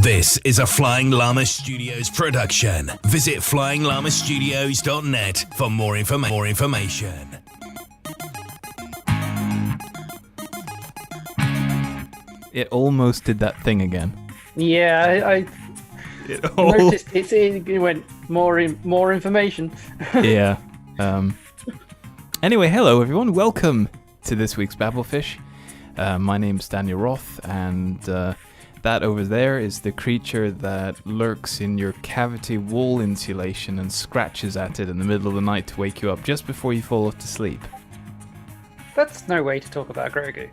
This is a Flying Llama Studios production. Visit flyinglamastudios.net for more information. It almost did that thing again. Yeah, I noticed it went more information. Yeah. Anyway, hello everyone. Welcome to this week's Babblefish. My name's Daniel Roth, and that over there is the creature that lurks in your cavity wall insulation and scratches at it in the middle of the night to wake you up just before you fall off to sleep. That's no way to talk about Grogu.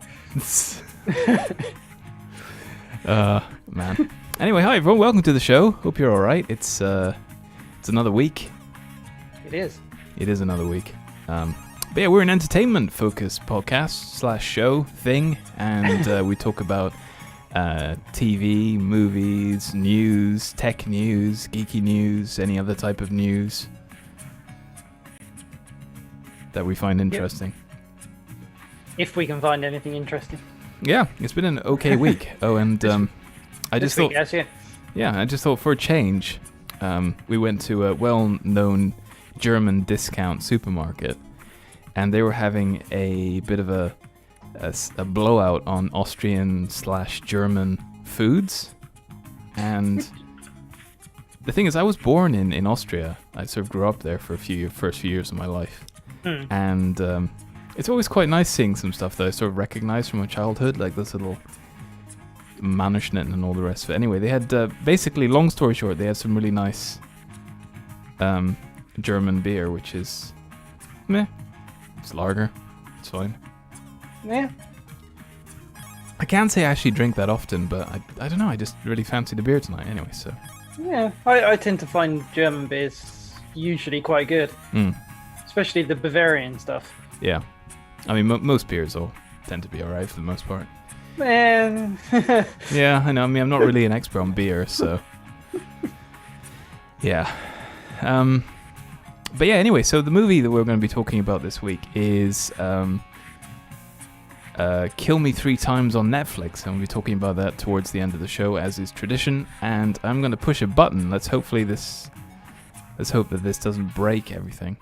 Man. Anyway, hi everyone. Welcome to the show. Hope you're all right. It's another week. It is. It is another week. But yeah, we're an entertainment-focused podcast / show thing, and we talk about TV, movies, news, tech news, geeky news, any other type of news that we find interesting. If we can find anything interesting. Yeah, it's been an okay week. Oh, and I just thought, yeah, I just thought for a change, we went to a well-known German discount supermarket, and they were having a bit of a blowout on Austrian / German foods. And the thing is, I was born in Austria. I sort of grew up there for first few years of my life. And it's always quite nice seeing some stuff that I sort of recognize from my childhood, like this little Mannerschnitten and all the rest of it. Anyway, they had, basically, long story short, they had some really nice German beer, which is meh. It's lager. It's fine. Yeah. I can't say I actually drink that often, but I don't know, I just really fancy the beer tonight anyway, so. Yeah, I tend to find German beers usually quite good. Especially the Bavarian stuff. Yeah. I mean, most beers all tend to be alright for the most part. Man. Yeah, I know. I mean, I'm not really an expert on beer, so. Yeah. But yeah, anyway, so the movie that we're going to be talking about this week is Kill Me 3 Times on Netflix, and we'll be talking about that towards the end of the show, as is tradition. And I'm going to push a button. Let's hope that this doesn't break everything.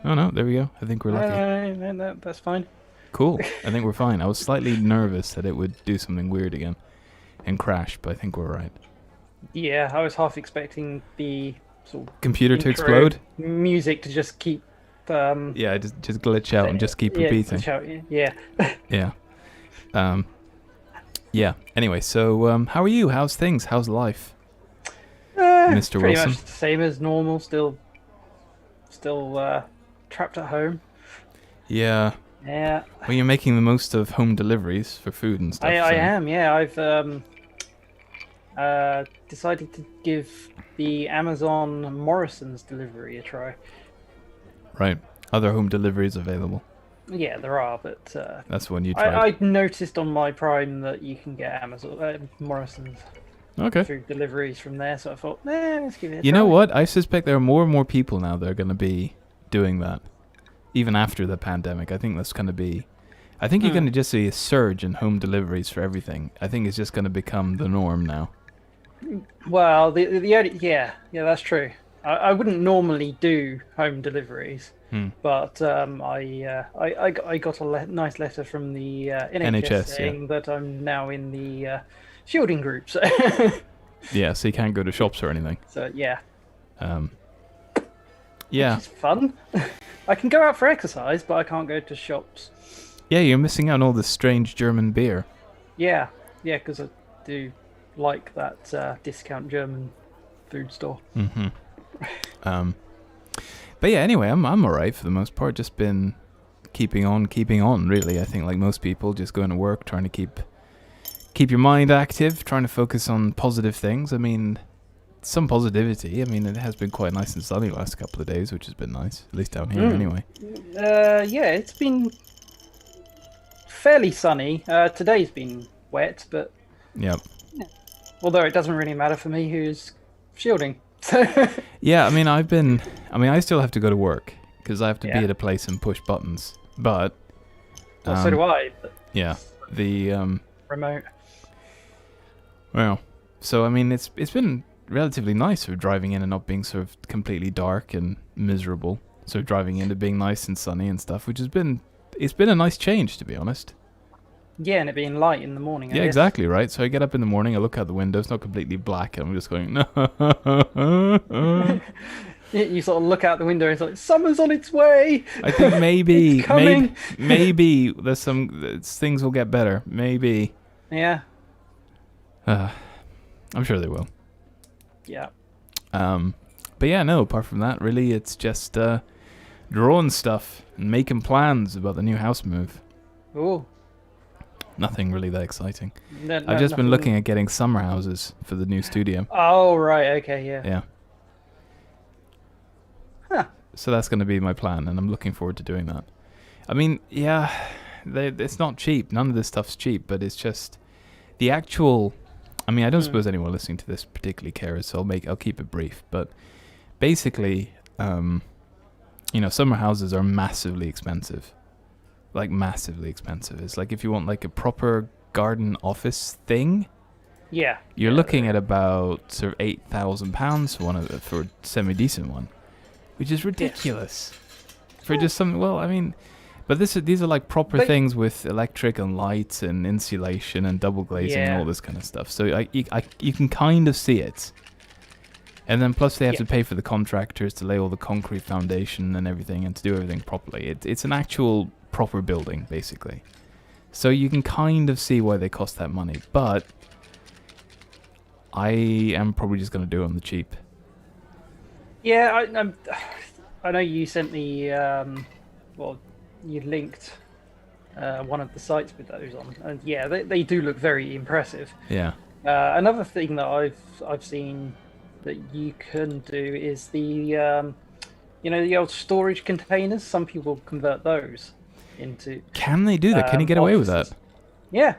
Oh no, there we go. I think we're lucky. No, that's fine. Cool. I think we're fine. I was slightly nervous that it would do something weird again and crash, but I think we're right. Yeah, I was half expecting the sort of computer to explode, music to just keep. Yeah, just glitch out and just keep repeating. Yeah. Yeah. Yeah. Anyway, so how are you? How's things? How's life, Mr. Pretty Wilson? much the same as normal. Still trapped at home. Yeah. Yeah. Well, you're making the most of home deliveries for food and stuff. I am. Yeah, I've decided to give the Amazon Morrison's delivery a try. Right. Are there home deliveries available? Yeah, there are, but that's the one you tried. I noticed on my Prime that you can get Amazon Morrison's food deliveries from there, so I thought, let's give it a try. You know what? I suspect there are more and more people now that are going to be doing that, even after the pandemic. I think that's going to be. I think you're going to just see a surge in home deliveries for everything. I think it's just going to become the norm now. Well, yeah, that's true. I wouldn't normally do home deliveries, but I got a nice letter from the NHS saying that I'm now in the shielding group. So yeah, so you can't go to shops or anything. So yeah. Yeah. Which is fun. I can go out for exercise, but I can't go to shops. Yeah, you're missing out on all this strange German beer. Yeah, because I do like that discount German food store. Mm-hmm. But yeah, anyway, I'm alright for the most part. Just been keeping on, really. I think like most people, just going to work, trying to keep your mind active, trying to focus on positive things. I mean, some positivity. I mean, it has been quite nice and sunny the last couple of days, which has been nice, at least down here anyway. Yeah, it's been fairly sunny. Today's been wet, but yep. Yeah. Although it doesn't really matter for me who's shielding. Yeah, I still have to go to work because I have to be at a place and push buttons. But well, so do I. But yeah, the remote. Well, so I mean, it's been relatively nice sort of driving in and not being sort of completely dark and miserable. So driving into being nice and sunny and stuff, which has been a nice change, to be honest. Yeah, and it being light in the morning. I Yeah, guess. exactly, right? So I get up in the morning, I look out the window, it's not completely black, and I'm just going, no. You sort of look out the window and it's like, summer's on its way. I think maybe, It's coming. maybe there's things will get better. Maybe. Yeah. I'm sure they will. Yeah. But yeah, no, apart from that, really, it's just drawing stuff and making plans about the new house move. Oh. Nothing really that exciting. No, I've just been nothing. looking at getting summer houses for the new studio. Oh, right. Okay, yeah. Yeah. Huh. So that's going to be my plan, and I'm looking forward to doing that. I mean, yeah, it's not cheap. None of this stuff's cheap, but it's just the actual... I mean, I don't suppose anyone listening to this particularly cares, so I'll keep it brief. But basically, summer houses are massively expensive. Like, massively expensive. It's like if you want, like, a proper garden office thing... Yeah. You're looking at about sort of £8,000 for a semi-decent one, which is ridiculous. For just something, well, I mean, but these are like proper things with electric and lights and insulation and double glazing and all this kind of stuff. So you can kind of see it. And then plus they have to pay for the contractors to lay all the concrete foundation and everything and to do everything properly. It's an actual proper building, basically. So you can kind of see why they cost that money, but I am probably just going to do it on the cheap. Yeah, I know you sent me, you linked one of the sites with those on, and yeah, they do look very impressive. Yeah. Another thing that I've seen that you can do is the the old storage containers. Some people convert those into. Can they do that? Can you get away with that? Yeah.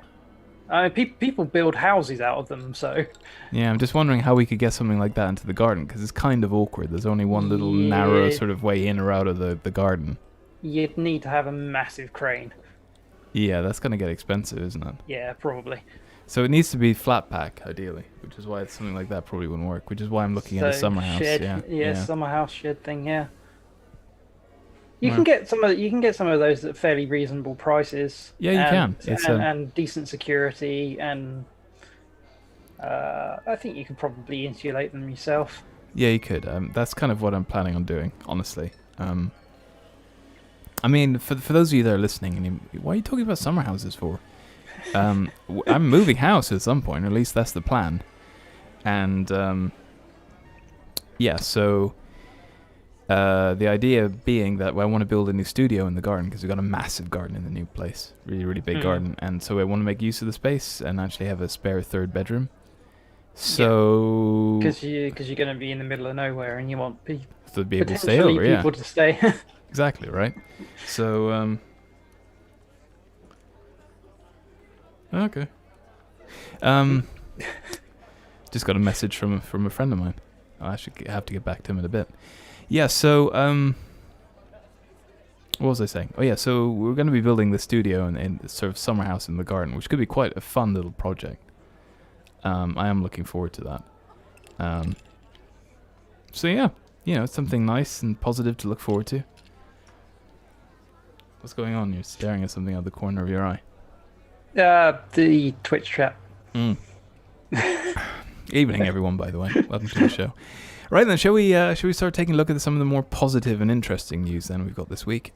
People build houses out of them, so... Yeah, I'm just wondering how we could get something like that into the garden, because it's kind of awkward. There's only one little narrow sort of way in or out of the garden. You'd need to have a massive crane. Yeah, that's going to get expensive, isn't it? Yeah, probably. So it needs to be flat pack, ideally, which is why something like that probably wouldn't work, which is why I'm looking at a summer house. Yeah, summer house shed thing, yeah. You can get some of those at fairly reasonable prices. Yeah, you can. And decent security, and I think you could probably insulate them yourself. Yeah, you could. That's kind of what I'm planning on doing, honestly. I mean, for those of you that are listening, why are you talking about summer houses for? I'm moving house at some point, or at least that's the plan. And yeah, so. The idea being that I want to build a new studio in the garden because we've got a massive garden in the new place, really, really big garden, and so I want to make use of the space and actually have a spare third bedroom. So because you're going to be in the middle of nowhere and you want people to be able to stay over, people to stay. Exactly right. So okay. Just got a message from a friend of mine. I actually have to get back to him in a bit. Yeah, so, what was I saying? Oh, yeah, so we're going to be building the studio in sort of summer house in the garden, which could be quite a fun little project. I am looking forward to that. So, yeah, it's something nice and positive to look forward to. What's going on? You're staring at something out of the corner of your eye. The Twitch chat. Evening, everyone, by the way. Welcome to the show. Right then, shall we start taking a look at some of the more positive and interesting news then we've got this week?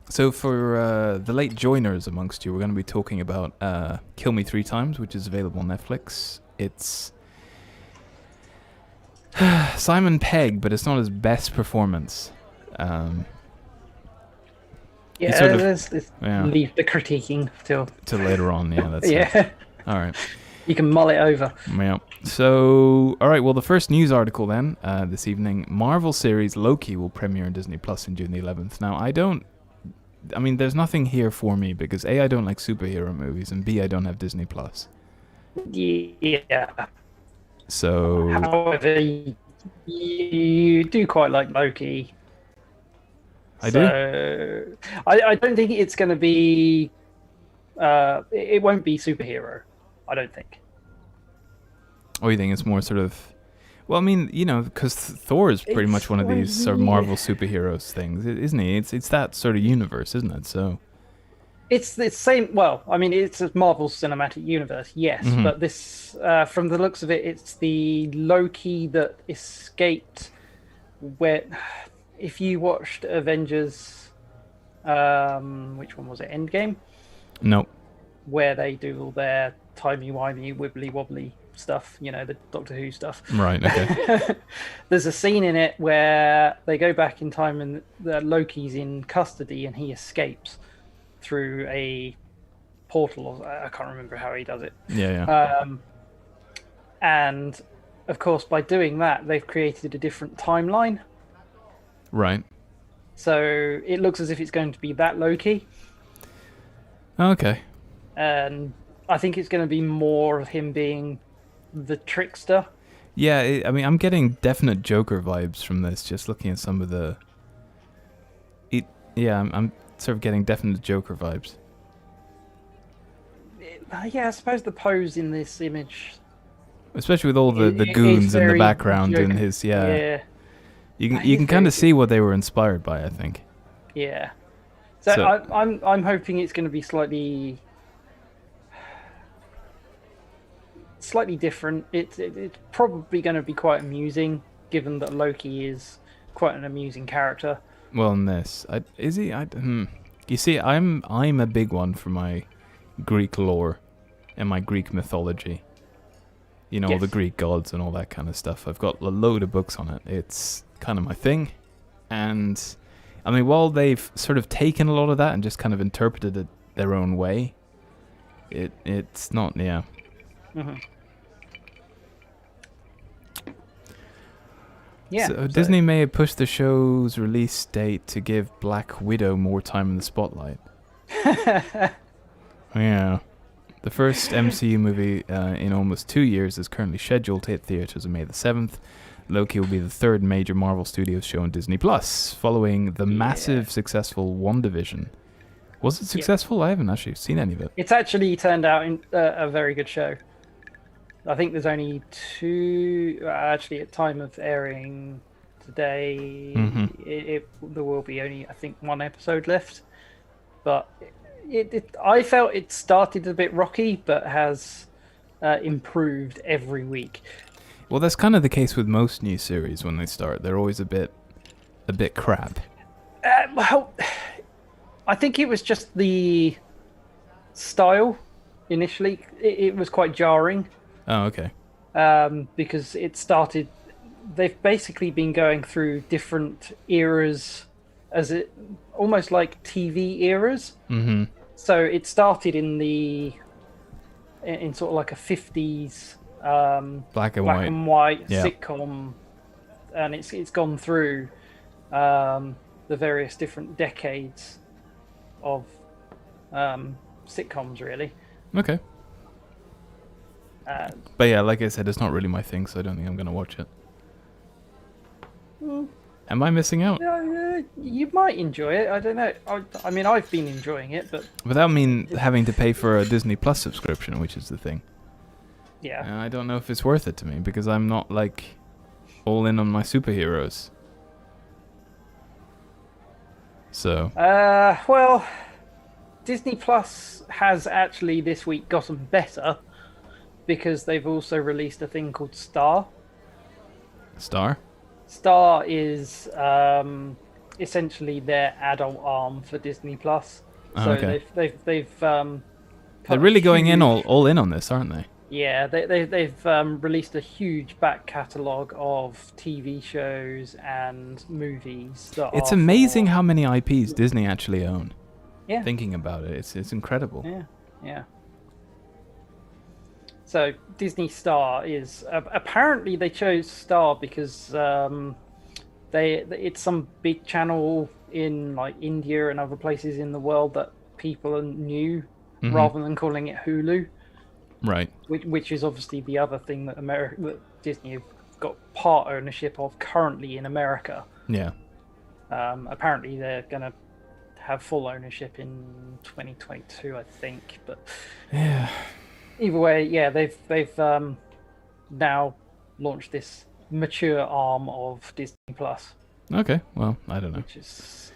So for the late joiners amongst you, we're going to be talking about Kill Me 3 Times, which is available on Netflix. It's Simon Pegg, but it's not his best performance. Leave the critiquing till later on. Yeah, that's yeah. All right. You can mull it over. Yeah. So, all right. Well, the first news article then this evening: Marvel series Loki will premiere on Disney Plus on June the 11th. Now, I mean, there's nothing here for me because A, I don't like superhero movies, and B, I don't have Disney Plus. Yeah. So. However, you do quite like Loki. I do. I don't think it's going to be. It won't be superhero. I don't think. Or you think it's more sort of... Well, I mean, because Thor is pretty much one of these sort of Marvel superheroes things, isn't he? It's that sort of universe, isn't it? So it's the same. Well, I mean, it's a Marvel Cinematic Universe, yes, but this, from the looks of it, it's the Loki that escaped. Where, if you watched Avengers, which one was it? Endgame. Nope. Where they do all their timey-wimey, wibbly-wobbly stuff, the Doctor Who stuff. Right, okay. There's a scene in it where they go back in time and Loki's in custody and he escapes through a portal. I can't remember how he does it. Yeah. And, of course, by doing that, they've created a different timeline. Right. So it looks as if it's going to be that Loki. Okay. And I think it's going to be more of him being the trickster. Yeah, I mean, I'm getting definite Joker vibes from this, just looking at some of the... I'm sort of getting definite Joker vibes. Yeah, I suppose the pose in this image... Especially with all the goons in the background Joker. in his... Yeah. You can kind of see what they were inspired by, I think. Yeah. So I'm hoping it's going to be slightly different. It's probably going to be quite amusing, given that Loki is quite an amusing character. Well, in this, is he? You see, I'm a big one for my Greek lore and my Greek mythology. All the Greek gods and all that kind of stuff. I've got a load of books on it. It's kind of my thing, and I mean, while they've sort of taken a lot of that and just kind of interpreted it their own way, it's not, yeah. Mm-hmm. Yeah. So Disney may have pushed the show's release date to give Black Widow more time in the spotlight. Yeah. The first MCU movie in almost 2 years is currently scheduled to hit theaters on May the 7th. Loki will be the third major Marvel Studios show on Disney Plus, following the massive successful WandaVision. Was it successful? I haven't actually seen any of it. It's actually turned out a very good show. I think there's only two... Actually, at time of airing today, there will be only, I think, one episode left. But I felt it started a bit rocky, but has improved every week. Well, that's kind of the case with most new series when they start. They're always a bit crap. Well, I think it was just the style initially. It was quite jarring. Oh, okay. Because it started... They've basically been going through different eras, almost like TV eras. Mm-hmm. So it started in sort of like a 50s... black and white yeah. sitcom, and it's gone through the various different decades of sitcoms, really. Okay. But yeah, like I said, it's not really my thing, so I don't think I'm going to watch it. Am I missing out? You might enjoy it. I don't know. I mean, I've been enjoying it, but without having to pay for a Disney Plus subscription, which is the thing. Yeah. I don't know if it's worth it to me because I'm not like all in on my superheroes. So. Well, Disney Plus has actually this week gotten better because they've also released a thing called Star. Star? Star is essentially their adult arm for Disney Plus. So okay. they've they're really going in all in on this, aren't they? Yeah, they've released a huge back catalogue of TV shows and movies. It's amazing how many IPs Disney actually own. Yeah. Thinking about it, it's incredible. Yeah. So Disney Star is apparently they chose Star because it's some big channel in like India and other places in the world that people are new, rather than calling it Hulu. Right. Which is obviously the other thing that Disney have got part ownership of currently in America. Yeah. Apparently they're gonna have full ownership in 2022, I think. But yeah. Either way, yeah, they've now launched this mature arm of Disney Plus, Okay, well, I don't know. which is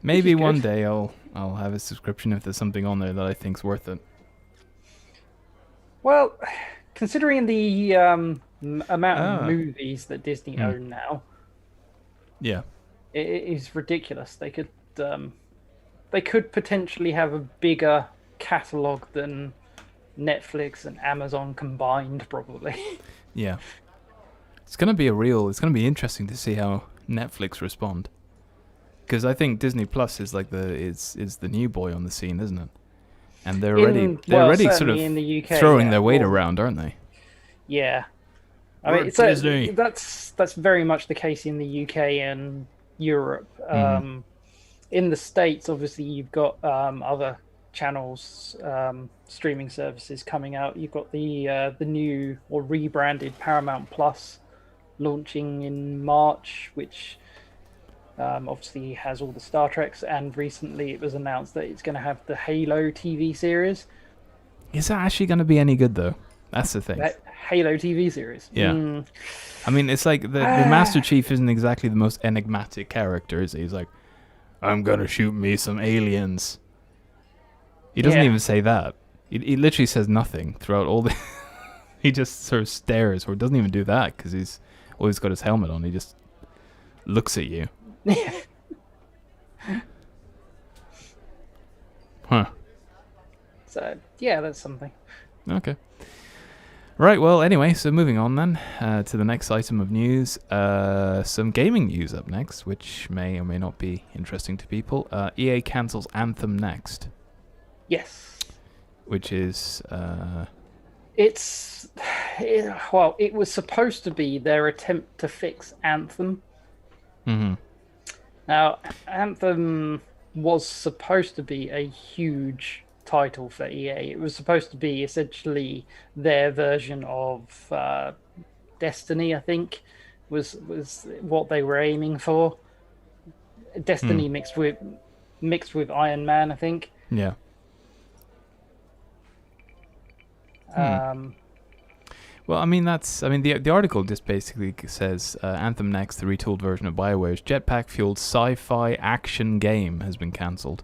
Maybe good. one day I'll have a subscription if there's something on there that I think's worth it. well, considering the amount of Ah. movies that Disney own now, Yeah. it is ridiculous. They could potentially have a bigger catalog than Netflix and Amazon combined, probably. Yeah. It's gonna be interesting to see how Netflix respond. Because I think Disney Plus is like is the new boy on the scene, isn't it? And they're already sort of certainly in the UK, throwing their weight well, around, aren't they? Yeah, I We're mean, Disney. that's very much the case in the UK and Europe. In the States, obviously, you've got other channels, streaming services coming out. You've got the new or rebranded Paramount Plus launching in March, which obviously has all the Star Treks, and recently it was announced that it's going to have the Halo TV series. Is that actually going to be any good though? That's the thing. That Halo TV series. Yeah. I mean, it's like the Master Chief isn't exactly the most enigmatic character, is he? He's like, I'm gonna shoot me some aliens. He doesn't even say that. He literally says nothing throughout all the... He just sort of stares, or doesn't even do that, because he's always got his helmet on. He just looks at you. Huh. So, yeah, that's something. Okay. Right, well, anyway, so moving on then to the next item of news. Some gaming news up next, which may or may not be interesting to people. EA cancels Anthem next. Yes. Which is... it was supposed to be their attempt to fix Anthem. Mm-hmm. Now, Anthem was supposed to be a huge title for EA. It was supposed to be essentially their version of Destiny, I think, was what they were aiming for. Destiny mixed with Iron Man, I think. Yeah. Well, I mean, the article just basically says Anthem Next, the retooled version of BioWare's jetpack-fueled sci-fi action game, has been cancelled.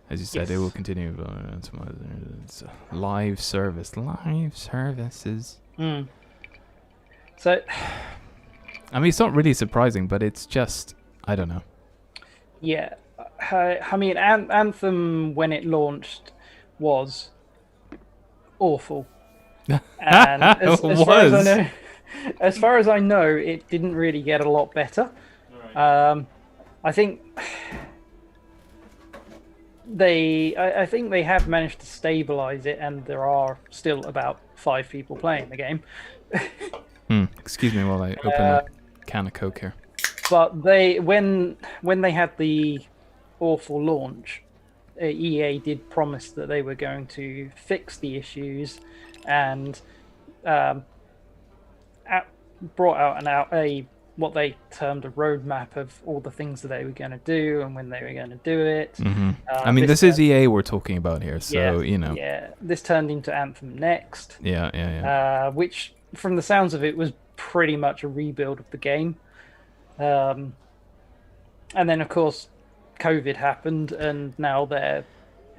As you said, It will continue. Live services. So, I mean, it's not really surprising, but it's just, I don't know. Yeah, I mean, Anthem when it launched was awful, and as far as I know, it didn't really get a lot better. I think I think they have managed to stabilize it, and there are still about 5 people playing the game. Excuse me while I open a can of Coke here. But when they had the awful launch, EA did promise that they were going to fix the issues, and brought out a what they termed a roadmap of all the things that they were going to do and when they were going to do it. Mm-hmm. I mean, this is EA we're talking about here, so Yeah, this turned into Anthem Next. Yeah. Which, from the sounds of it, was pretty much a rebuild of the game. And then, of course, COVID happened, and now they're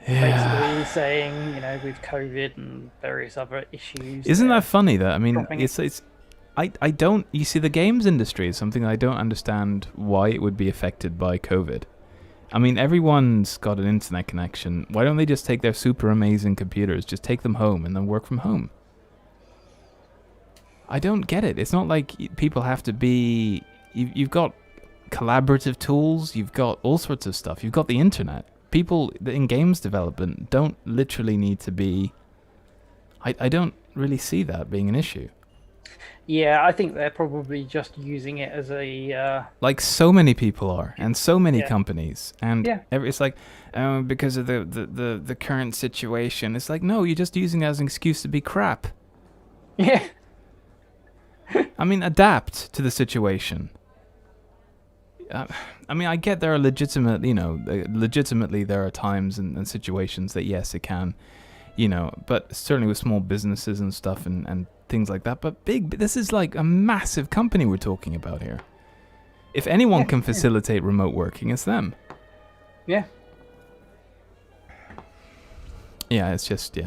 basically saying, with COVID and various other issues. Isn't that funny? That, I mean, I don't... You see, the games industry is something I don't understand why it would be affected by COVID. I mean, everyone's got an internet connection. Why don't they just take their super amazing computers, just take them home and then work from home? I don't get it. It's not like people have to be... You've got collaborative tools, you've got all sorts of stuff, you've got the internet. People in games development don't literally need to be... I don't really see that being an issue. Yeah, I think they're probably just using it as a... Like so many people are, and so many companies. And it's like, because of the current situation. It's like, no, you're just using it as an excuse to be crap. Yeah. I mean, adapt to the situation. I mean, I get there are legitimately there are times and situations that, yes, it can, but certainly with small businesses and stuff and things like that. But this is like a massive company we're talking about here. If anyone can facilitate remote working, it's them. Yeah. Yeah, it's just,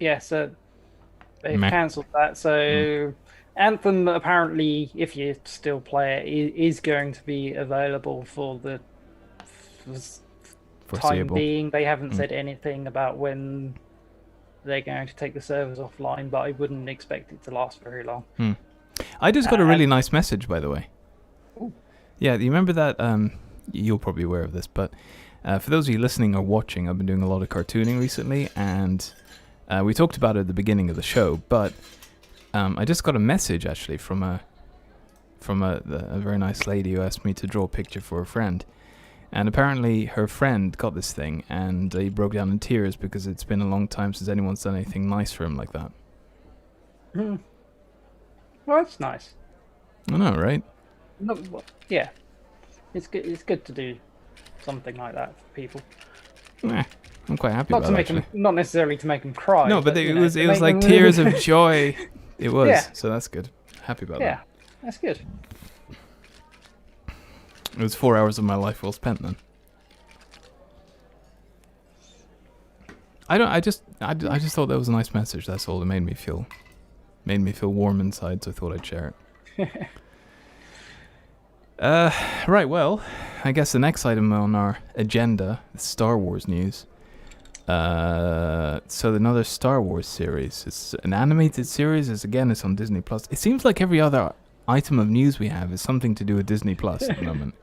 Yeah, so they've cancelled that. So Anthem, apparently, if you still play it, is going to be available for the time being. They haven't said anything about when they're going to take the servers offline, but I wouldn't expect it to last very long. I just got a really nice message, by the way. Ooh. Yeah, you remember that? You're probably aware of this, but for those of you listening or watching, I've been doing a lot of cartooning recently, and we talked about it at the beginning of the show, but I just got a message, actually, from a very nice lady who asked me to draw a picture for a friend. And apparently her friend got this thing, and he broke down in tears because it's been a long time since anyone's done anything nice for him like that. Well, that's nice. I know, right? No, well, yeah, it's good. It's good to do something like that for people. I'm quite happy about it. Not necessarily to make them cry. No, but it was like tears of joy. It was. Yeah. So that's good. Happy about that. Yeah, that's good. It was 4 hours of my life well spent then. I just thought that was a nice message. That's all. It made me feel warm inside, so I thought I'd share it. Right, well, I guess the next item on our agenda is Star Wars news. So another Star Wars series. It's an animated series. It's on Disney Plus. It seems like every other item of news we have is something to do with Disney Plus at the moment.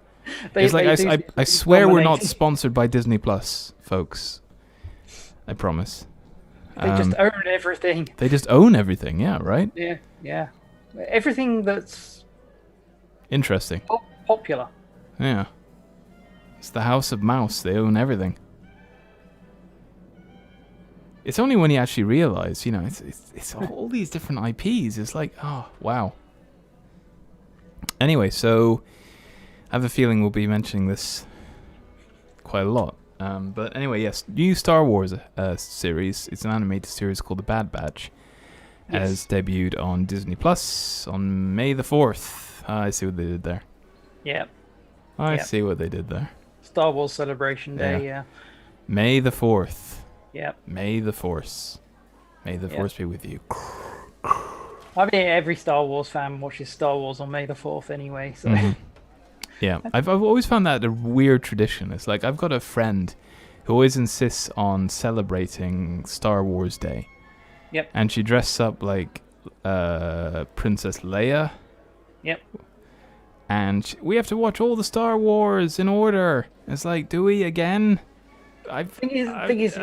I swear we're not sponsored by Disney Plus, folks. I promise. They just own everything. They just own everything, yeah, right? Yeah. Everything that's interesting. Popular. Yeah. It's the House of Mouse. They own everything. It's only when you actually realize, it's all these different IPs. It's like, oh, wow. Anyway, so I have a feeling we'll be mentioning this quite a lot. But anyway, yes, new Star Wars series. It's an animated series called The Bad Batch. Has debuted on Disney Plus on May the 4th. I see what they did there. Yeah. I see what they did there. Star Wars Celebration Day, yeah. May the 4th. Yep. May the Force. May the Force be with you. I mean, every Star Wars fan watches Star Wars on May the 4th anyway, so... Yeah, I've always found that a weird tradition. It's like I've got a friend who always insists on celebrating Star Wars Day. Yep. And she dresses up like Princess Leia. Yep. And we have to watch all the Star Wars in order. It's like, do we again? I've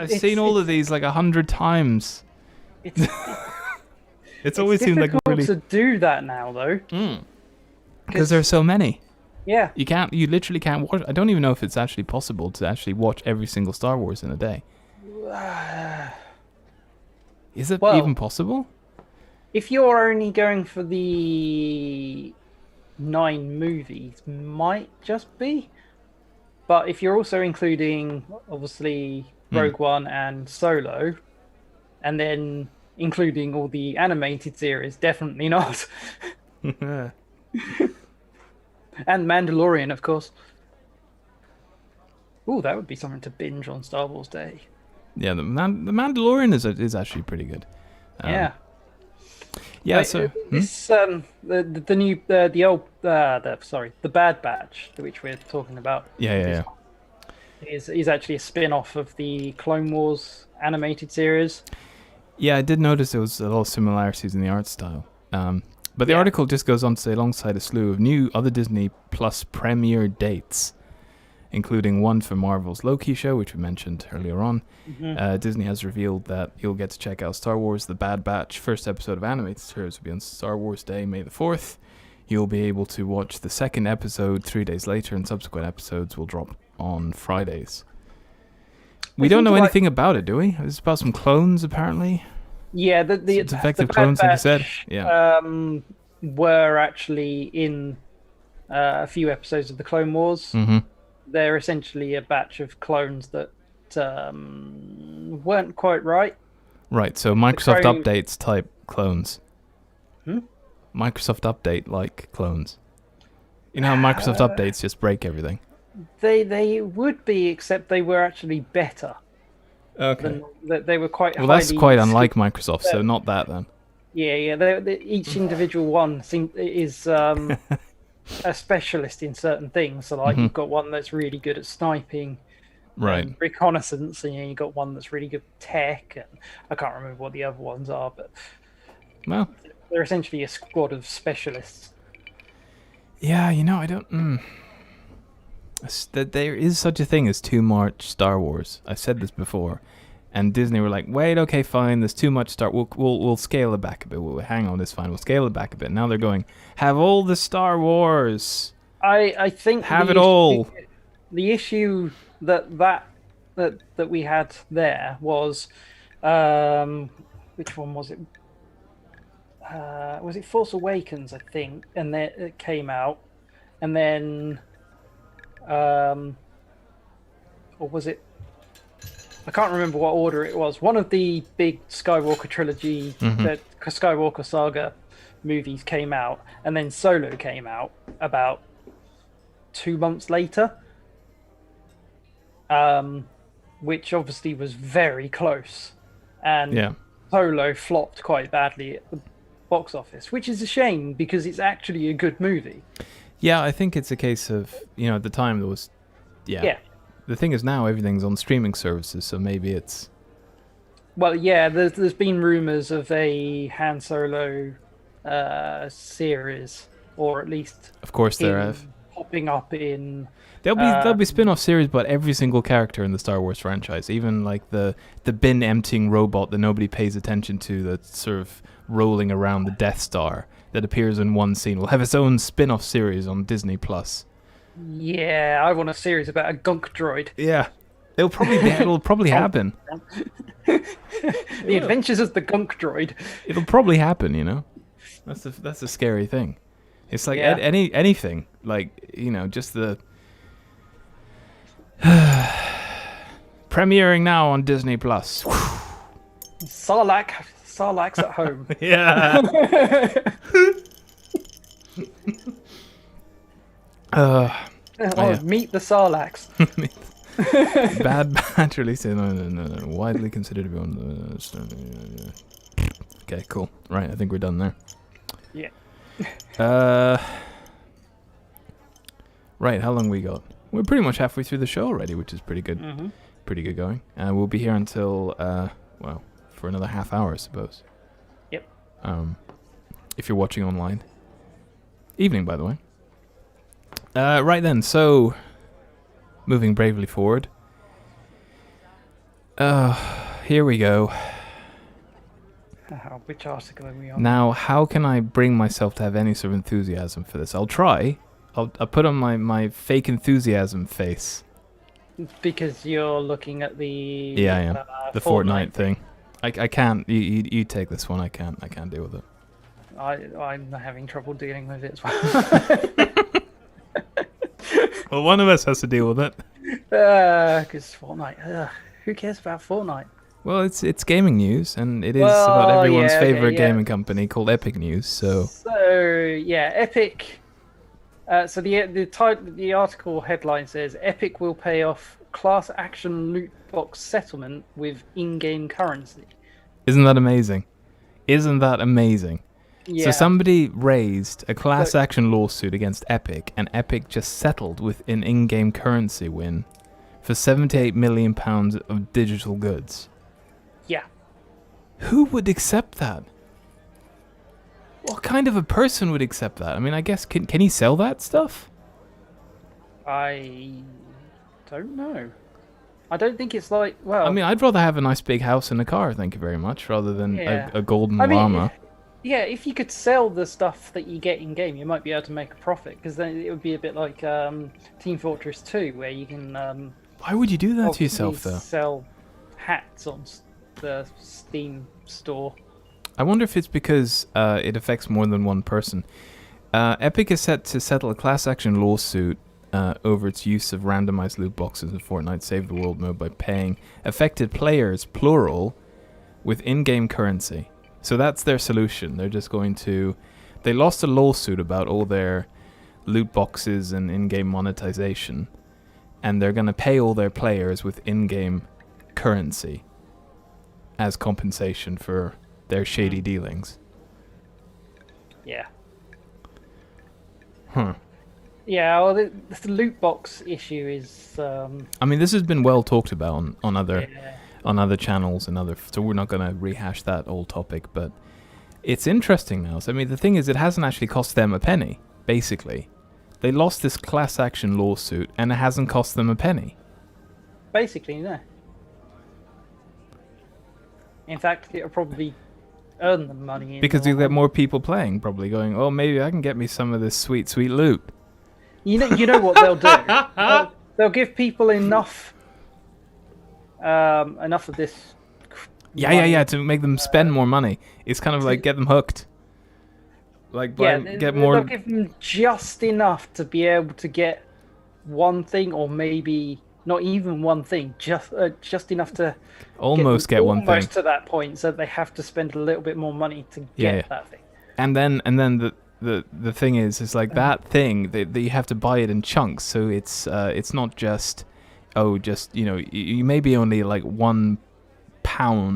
seen all of these like 100 times. It's always seemed like really difficult to do that now, though. Because there's so many. Yeah. You literally can't watch. I don't even know if it's actually possible to actually watch every single Star Wars in a day. Is it even possible? If you're only going for the 9 movies, might just be. But if you're also including, obviously, Rogue One and Solo, and then including all the animated series, definitely not. And Mandalorian, of course. Ooh, that would be something to binge on Star Wars Day. Yeah, the Mandalorian is actually pretty good. Yeah. So this the new the Bad Batch, which we're talking about. Yeah. Is actually a spin-off of the Clone Wars animated series. Yeah, I did notice there was a lot of similarities in the art style. But the article just goes on to say, alongside a slew of new other Disney Plus premiere dates, including one for Marvel's Loki show, which we mentioned earlier on, Disney has revealed that you'll get to check out Star Wars The Bad Batch. First episode of animated series will be on Star Wars Day, May the 4th. You'll be able to watch the second episode 3 days later, and subsequent episodes will drop on Fridays. We don't know anything about it, do we? It's about some clones, apparently. Yeah, it's effective clones, like you said. Yeah. Were actually in a few episodes of the Clone Wars. Mm-hmm. They're essentially a batch of clones that weren't quite right. Right, so Microsoft Chrome- updates type clones. Hmm? Microsoft update like clones. You know how Microsoft updates just break everything? They would be, except they were actually better. Okay. They were quite. Well, that's highly quite unlike Microsoft, so not that then. Yeah. Each individual one is a specialist in certain things. So, like, you've got one that's really good at sniping, Right. and reconnaissance, and you've got one that's really good at tech, and I can't remember what the other ones are, but Well, they're essentially a squad of specialists. yeah, I don't. That there is such a thing as too much Star Wars. I've said this before, and Disney were like, "Wait, okay, fine. There's too much Star. We'll scale it back a bit. Hang on, it's fine. We'll scale it back a bit." Now they're going, "Have all the Star Wars. I think Have it all." The issue that we had there was, which one was it? Was it Force Awakens? I think, and then it came out, and then, or was it? I can't remember what order it was. One of the big Skywalker trilogy, the Skywalker saga movies came out, and then Solo came out about 2 months later, which obviously was very close, and Solo flopped quite badly at the box office, which is a shame because it's actually a good movie. Yeah, I think it's a case of, at the time there was, Yeah. The thing is now everything's on streaming services, so maybe it's... Well, yeah, there's been rumors of a Han Solo series, or at least... Of course there have. Popping up in... There'll be spin-off series about every single character in the Star Wars franchise, even like the bin emptying robot that nobody pays attention to, that's sort of rolling around the Death Star, that appears in one scene. Will have its own spin-off series on Disney Plus. Yeah, I want a series about a gunk droid. Yeah, it'll probably happen. The Adventures of the Gunk Droid. It'll probably happen. That's a scary thing. It's like anything, like just the premiering now on Disney Plus. Sarlacc's at home. Yeah. Meet the Sarlaccs. Bad release. No. Widely considered to be one of the... Okay, cool. Right, I think we're done there. Yeah. Right, how long we got? We're pretty much halfway through the show already, which is pretty good. Mm-hmm. Pretty good going. We'll be here until, for another half hour, I suppose. Yep. If you're watching online. Evening, by the way. Right then, so moving bravely forward. Here we go. Which article are we on? Now, how can I bring myself to have any sort of enthusiasm for this? I'll try. I'll put on my fake enthusiasm face. Because you're looking at the... Yeah, I am. The Fortnite thing. I can't. You take this one. I can't deal with it. I'm having trouble dealing with it as well. Well, one of us has to deal with it. Because Fortnite. Who cares about Fortnite? Well, it's gaming news, and it is about everyone's favorite gaming company called Epic News. So yeah, Epic. So the article headline says Epic will pay off class action loot box settlement with in-game currency. Isn't that amazing? Yeah. So somebody raised a class action lawsuit against Epic, and Epic just settled with an in-game currency win for £78 million of digital goods. Yeah. Who would accept that? What kind of a person would accept that? I mean, I guess, can he sell that stuff? I don't know. I don't think it's like, well... I mean, I'd rather have a nice big house and a car, thank you very much, rather than a golden llama. Yeah, if you could sell the stuff that you get in-game, you might be able to make a profit, because then it would be a bit like Team Fortress 2, where you can... Why would you do that to yourself, though? Sell hats on the Steam store. I wonder if it's because it affects more than one person. Epic is set to settle a class action lawsuit over its use of randomized loot boxes in Fortnite Save the World mode by paying affected players, plural, with in-game currency. So that's their solution. They're just going to... They lost a lawsuit about all their loot boxes and in-game monetization, and they're going to pay all their players with in-game currency as compensation for their shady dealings. Yeah. Huh. Yeah, well, the loot box issue is... I mean, this has been well talked about on other yeah. on other channels and other... So we're not going to rehash that old topic, but it's interesting now. So, I mean, the thing is, it hasn't actually cost them a penny, basically. They lost this class action lawsuit, and it hasn't cost them a penny. Basically, no. In fact, it'll probably earn them money. Because you get more people playing, probably going, oh, maybe I can get me some of this sweet, sweet loot. You know what they'll do? They'll give people enough of this. Yeah, to make them spend more money. It's kind of like get them hooked. Like, get more. They'll give them just enough to be able to get one thing, or maybe not even one thing. Just enough to almost get one thing. Almost to that point, so they have to spend a little bit more money to get that thing. And then the thing is like that thing that you have to buy it in chunks. So it's not just you may be only like £1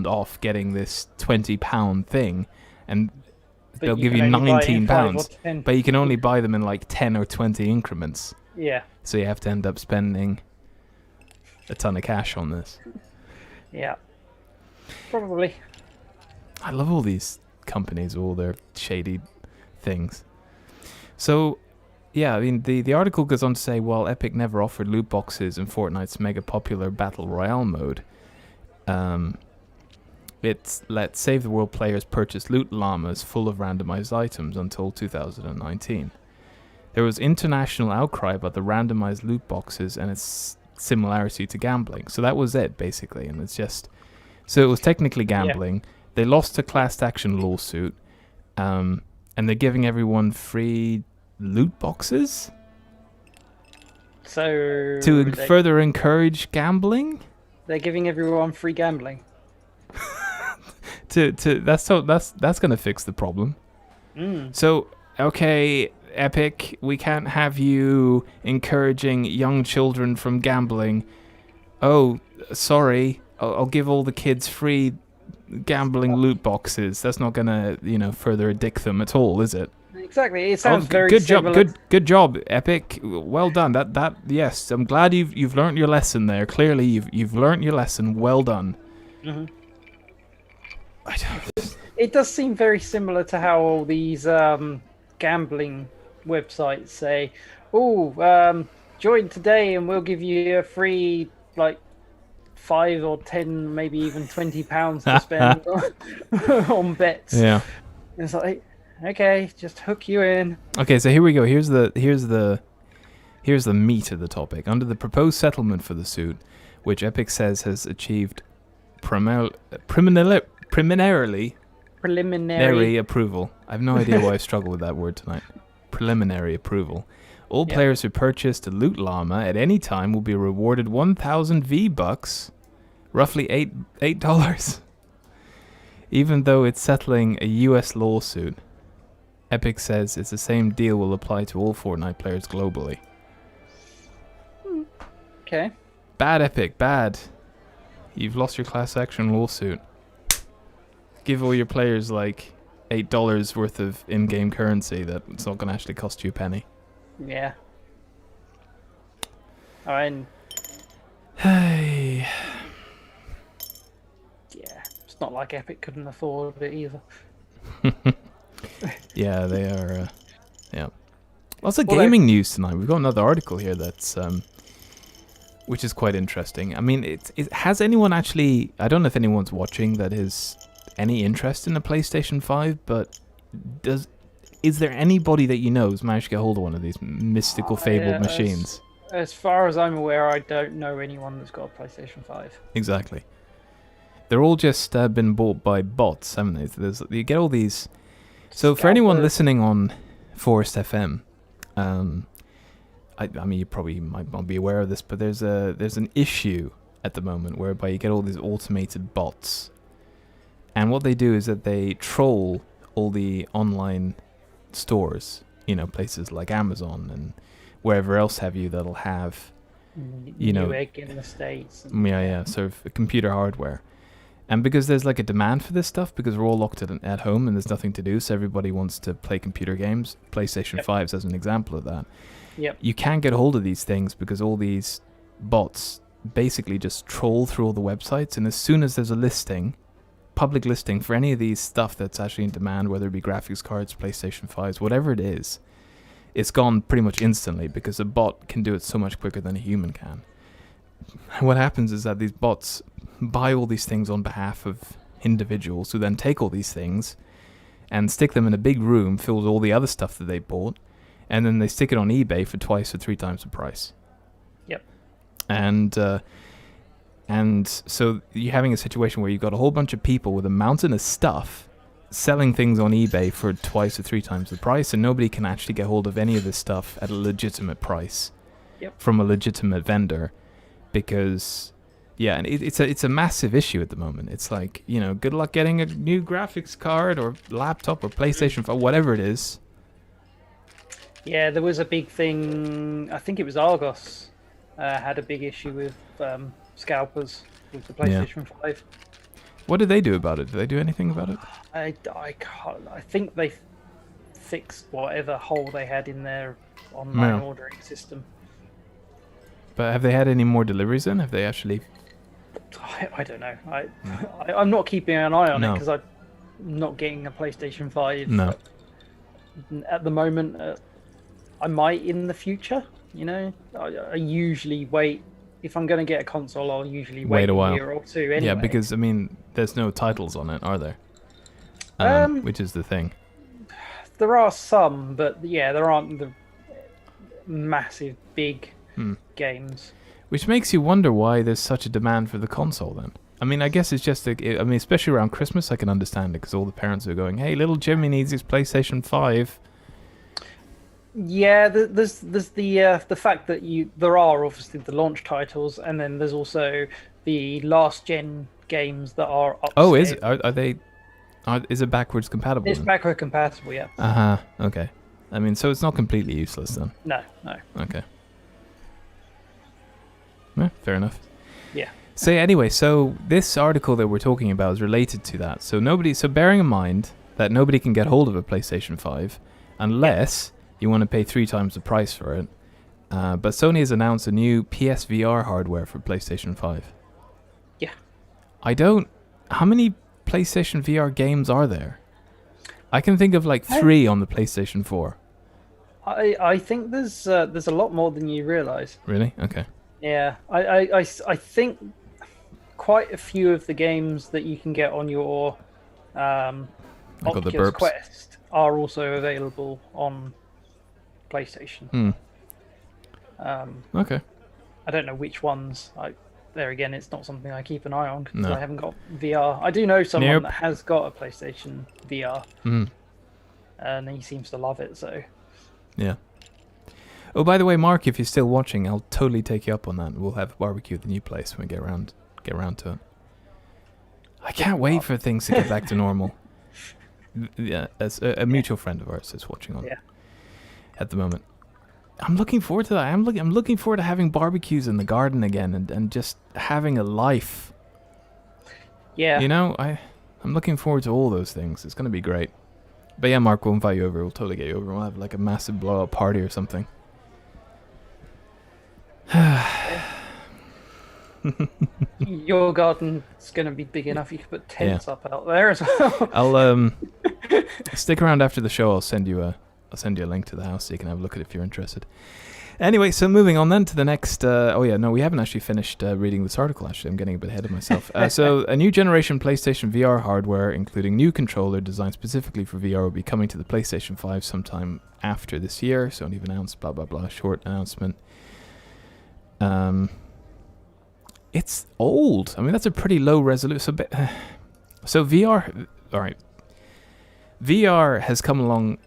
off getting this £20 thing, and they'll give you £19, but you can only buy them in like 10 or 20 increments. Yeah. So you have to end up spending a ton of cash on this. Yeah. Probably. I love all these companies, all their shady things. So, yeah, I mean, the article goes on to say, while Epic never offered loot boxes in Fortnite's mega popular Battle Royale mode, it let Save the World players purchase loot llamas full of randomized items until 2019. There was international outcry about the randomized loot boxes and its similarity to gambling. So that was it, basically. And it's just... So it was technically gambling. Yeah. They lost a class action lawsuit. And they're giving everyone free loot boxes? So... To further encourage gambling? They're giving everyone free gambling. That's going to fix the problem. So, okay... Epic, we can't have you encouraging young children from gambling. Oh, sorry. I'll give all the kids free gambling loot boxes. That's not gonna, further addict them at all, is it? Exactly. It sounds very good similar. Good job, Epic. Well done. That yes. I'm glad you've learned your lesson there. Clearly, you've learned your lesson. Well done. Mm-hmm. It does seem very similar to how all these gambling websites say, join today and we'll give you a free like 5 or 10, maybe even £20 to spend on bets. Yeah. And it's like, okay, just hook you in. Okay, so here we go. Here's the meat of the topic. Under the proposed settlement for the suit, which Epic says has achieved preliminary approval. I have no idea why I struggle with that word tonight. Preliminary approval. All players who purchased a loot llama at any time will be rewarded 1,000 V-Bucks, roughly $8, even though it's settling a US lawsuit. Epic says it's the same deal will apply to all Fortnite players globally. Okay. Bad, Epic, bad. You've lost your class action lawsuit. Give all your players like $8 worth of in-game currency that it's not going to actually cost you a penny. Yeah. And hey. Yeah, it's not like Epic couldn't afford it either. Yeah, they are. Yeah. Lots of gaming news tonight. We've got another article here that's which is quite interesting. I mean, has anyone actually... I don't know if anyone's watching that is any interest in a PlayStation 5, but is there anybody that you know who's managed to get hold of one of these mystical fabled machines? As far as I'm aware, I don't know anyone that's got a PlayStation 5. Exactly. They're all just been bought by bots, haven't they? You get all these... So for anyone listening on Forest FM, I mean, you probably might not be aware of this, but there's an issue at the moment whereby you get all these automated bots, and what they do is that they troll all the online stores, places like Amazon and wherever else have you that'll have, Newegg in the States. Sort of computer hardware. And because there's like a demand for this stuff, because we're all locked at home and there's nothing to do, so everybody wants to play computer games. PlayStation 5s as an example of that. Yep. You can't get hold of these things because all these bots basically just troll through all the websites, and as soon as there's a listing, public listing for any of these stuff that's actually in demand, whether it be graphics cards, PlayStation 5s, whatever it is, it's gone pretty much instantly because a bot can do it so much quicker than a human can. And what happens is that these bots buy all these things on behalf of individuals who then take all these things and stick them in a big room filled with all the other stuff that they bought, and then they stick it on eBay for 2 or 3 times the price. Yep. And so you're having a situation where you've got a whole bunch of people with a mountain of stuff selling things on eBay for 2 or 3 times the price, and nobody can actually get hold of any of this stuff at a legitimate price from a legitimate vendor, because and it's a massive issue at the moment. It's like, good luck getting a new graphics card or laptop or PlayStation 5, whatever it is. Yeah, there was a big thing. I think it was Argos had a big issue with scalpers with the PlayStation 5. What did they do about it? Did they do anything about it? I can't. I think they fixed whatever hole they had in their online ordering system. But have they had any more deliveries then? Have they actually? I don't know. I'm not keeping an eye on it because I'm not getting a PlayStation 5. No. At the moment, I might in the future. I usually wait. If I'm going to get a console, I'll usually wait a year or two anyway. Yeah, because, I mean, there's no titles on it, are there? Which is the thing. There are some, but there aren't the massive, big games. Which makes you wonder why there's such a demand for the console then. I mean, I guess it's just, especially around Christmas, I can understand it, because all the parents are going, hey, little Jimmy needs his PlayStation 5. Yeah, there's the fact that there are obviously the launch titles, and then there's also the last gen games that are upscaled. Oh, are they? Is it backwards compatible? It's backward compatible, yeah. Okay. I mean, so it's not completely useless then. No. Okay. Yeah, fair enough. Yeah. So anyway, so this article that we're talking about is related to that. So bearing in mind that nobody can get hold of a PlayStation 5 unless you want to pay 3 times the price for it. But Sony has announced a new PSVR hardware for PlayStation 5. Yeah. How many PlayStation VR games are there? I can think of like 3 on the PlayStation 4. I think there's a lot more than you realise. Really? Okay. Yeah. I think quite a few of the games that you can get on your Oculus Quest are also available on PlayStation. Okay. I don't know which ones. There again, it's not something I keep an eye on because I haven't got VR. I do know someone that has got a PlayStation VR, and he seems to love it. So. Yeah. Oh, by the way, Mark, if you're still watching, I'll totally take you up on that. We'll have a barbecue at the new place when we get around to it. I can't wait for things to get back to normal. Yeah, as a mutual friend of ours is watching on at the moment. I'm looking forward to that. I'm looking forward to having barbecues in the garden again and just having a life. Yeah. I'm looking forward to all those things. It's going to be great. But yeah, Mark, we'll invite you over. We'll totally get you over. We'll have like a massive blow-up party or something. Your garden's going to be big enough. You can put tents up out there as well. I'll stick around after the show. I'll send you a link to the house so you can have a look at it if you're interested. Anyway, so moving on then to the next... we haven't actually finished reading this article, actually. I'm getting a bit ahead of myself. So, a new generation PlayStation VR hardware, including new controller designed specifically for VR, will be coming to the PlayStation 5 sometime after this year. Sony have announced, blah, blah, blah, short announcement. It's old. I mean, that's a pretty low resolution. So VR... All right. VR has come along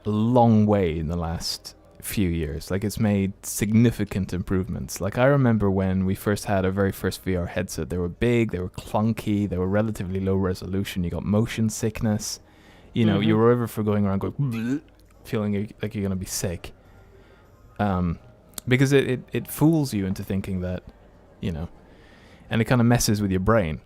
a long way in the last few years. Like, it's made significant improvements. Like, I remember when we first had our very first VR headset, they were big, they were clunky, they were relatively low resolution, you got motion sickness. You know, you were ever for going around going, feeling like you're going to be sick. Because it fools you into thinking that, you know, and it kind of messes with your brain.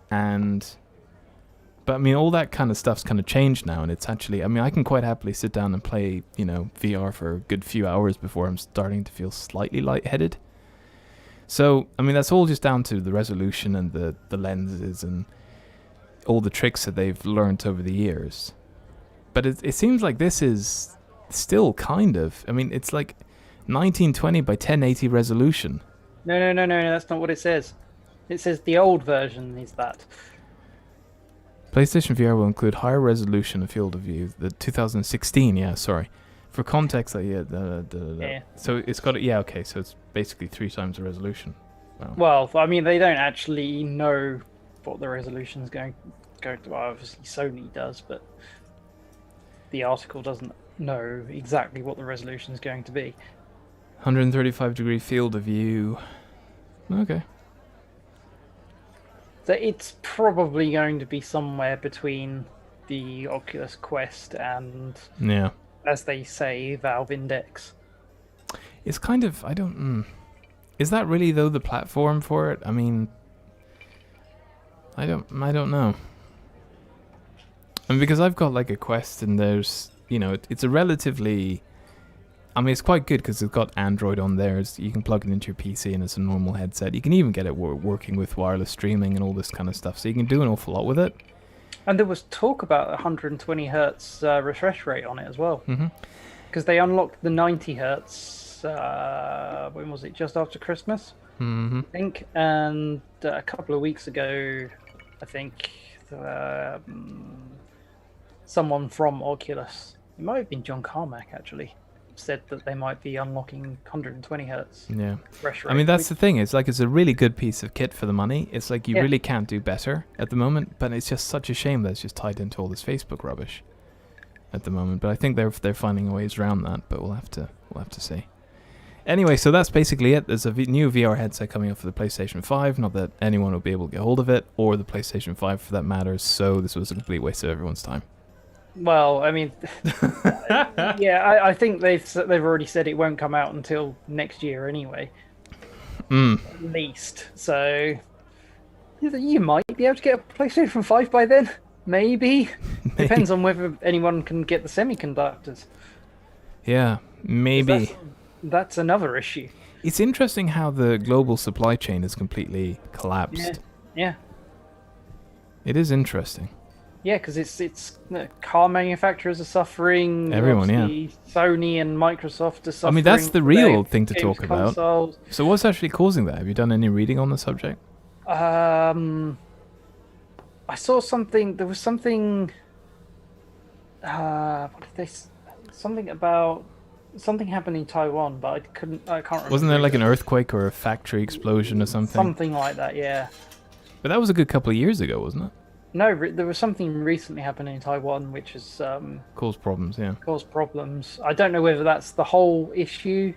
But I mean, all that kind of stuff's kind of changed now, and it's actually, I mean, I can quite happily sit down and play, you know, VR for a good few hours before I'm starting to feel slightly lightheaded. So, I mean, that's all just down to the resolution and the lenses and all the tricks that they've learned over the years. But it seems like this is still kind of, I mean, it's like 1920 by 1080 resolution. No, that's not what it says. It says the old version is that. PlayStation VR will include higher resolution and field of view. The 2016, yeah, sorry. For context, yeah. So it's got, yeah, okay, so it's basically 3 times the resolution. Wow. Well, I mean, they don't actually know what the resolution is going to. Well, obviously, Sony does, but the article doesn't know exactly what the resolution is going to be. 135-degree field of view. Okay. So it's probably going to be somewhere between the Oculus Quest and, yeah, as they say, Valve Index. It's kind of, I don't. Is that really though the platform for it? I mean, I don't know. I mean, because I've got like a Quest, and there's, you know, it's a relatively. I mean, it's quite good because it's got Android on there. You can plug it into your PC and it's a normal headset. You can even get it working with wireless streaming and all this kind of stuff. So you can do an awful lot with it. And there was talk about 120 hertz refresh rate on it as well. Because they unlocked the 90 hertz, when was it? Just after Christmas, I think. And a couple of weeks ago, I think, someone from Oculus, it might have been John Carmack actually, said that they might be unlocking 120 hertz. Yeah. Refresh rate. I mean, that's the thing. It's like, it's a really good piece of kit for the money. It's like you really can't do better at the moment, but it's just such a shame that it's just tied into all this Facebook rubbish at the moment. But I think they're finding ways around that, but we'll have to see. Anyway, so that's basically it. There's a new VR headset coming up for the PlayStation 5. Not that anyone will be able to get hold of it, or the PlayStation 5 for that matter, so this was a complete waste of everyone's time. Well, I mean, yeah, I think they've already said it won't come out until next year anyway, at least. So you might be able to get a PlayStation 5 by then, maybe. Depends on whether anyone can get the semiconductors. Yeah, maybe. That's another issue. It's interesting how the global supply chain has completely collapsed. Yeah. It is interesting. Yeah, because it's car manufacturers are suffering. Everyone, Sony and Microsoft are suffering. I mean, that's the real thing to talk about. Consoles. So what's actually causing that? Have you done any reading on the subject? I saw something. There was something. What did they? Something happened in Taiwan, but I can't remember. Wasn't there like an earthquake or a factory explosion or something? Something like that, yeah. But that was a good couple of years ago, wasn't it? No, there was something recently happening in Taiwan which has caused problems. Yeah. Caused problems. I don't know whether that's the whole issue.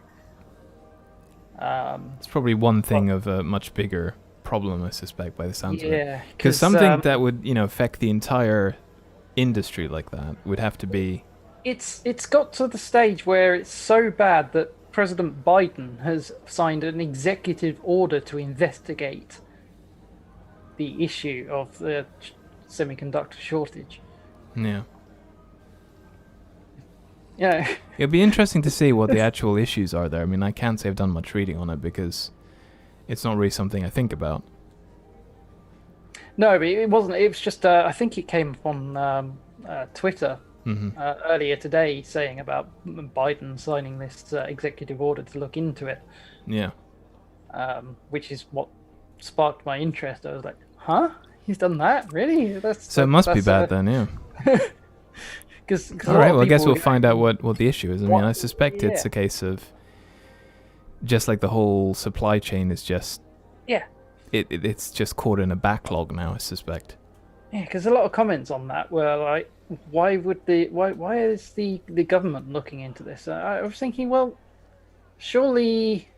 It's probably one thing of a much bigger problem, I suspect, by the sounds of it. Yeah. Because something that would, you know, affect the entire industry like that would have to be. It's got to the stage where it's so bad that President Biden has signed an executive order to investigate the issue of the semiconductor shortage. Yeah. Yeah. It'll be interesting to see what the actual issues are there. I mean, I can't say I've done much reading on it because it's not really something I think about. No, but it wasn't. It was just, I think it came up on Twitter earlier today saying about Biden signing this executive order to look into it. Yeah. Which is what sparked my interest. I was like, huh? He's done that? Really? So it must be bad then, yeah. All right, well, I guess we'll find out what the issue is. I mean, I suspect it's a case of just like the whole supply chain is just... Yeah. It's just caught in a backlog now, I suspect. Yeah, because a lot of comments on that were like, why is the government looking into this? I was thinking, well, surely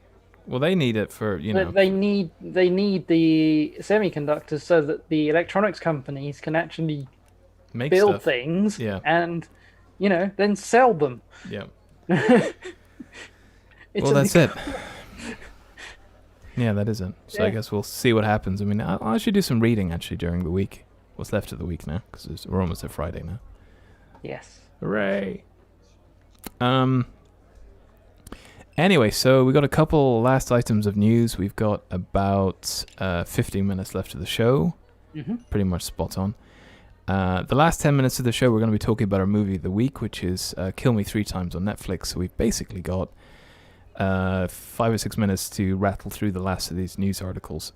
Well, they need it for, they need the semiconductors so that the electronics companies can actually make build stuff. things Yeah. and then sell them. Yeah. It's Well, a- that's it. Yeah, that is it. So I Yeah. guess we'll see what happens. I mean, I should do some reading actually during the week. What's left of the week now? Because we're almost at Friday now. Yes. Hooray! Anyway, so we got a couple last items of news. We've got about 15 minutes left of the show. Mm-hmm. Pretty much spot on. The last 10 minutes of the show, we're going to be talking about our movie of the week, which is Kill Me 3 Times on Netflix. So we've basically got 5 or 6 minutes to rattle through the last of these news articles.